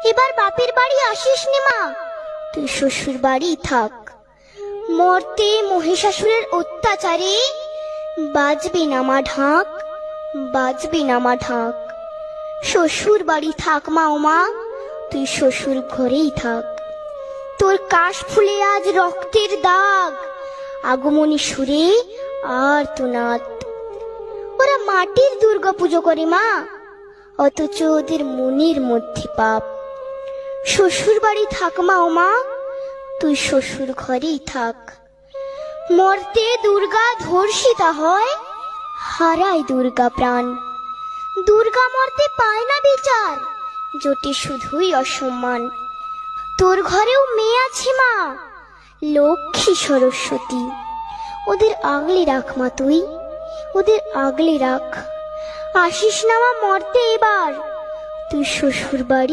এবার বাপের বাড়ি আসিস নে মা, তুই শ্বশুর বাড়ি থাক। মর্তে মহিষাসুরের অত্যাচারে বাজবে না মা ঢাক, বাজবে না মা ঢাক। শ্বশুর বাড়ি থাক মা, ও মা তুই শ্বশুর ঘরেই থাক। তোর কাশ ফুলে আজ রক্তের দাগ, আগমনী সুরে আর তোনাদ। ওরা মাটির দুর্গা পুজো করে মা, অথচ ওদের মনের মধ্যে পাপ। শ্বশুর বাড়ি থাক মা, ও মা তুই শ্বশুর ঘরেই থাক। মর্তে দুর্গা ধর্ষিতা হয়, হারায় দুর্গা প্রাণ। দুর্গা মর্তে পায় না বিচার, জোটে শুধুই অসম্মান। তোর ঘরেও মেয়ে আছে মা, লক্ষ্মী সরস্বতী, ওদের আগলে রাখ মা তুই, ওদের আগলে রাখ। আসিস না মা মর্তে এবার, তুই শ্বশুর বাড়ি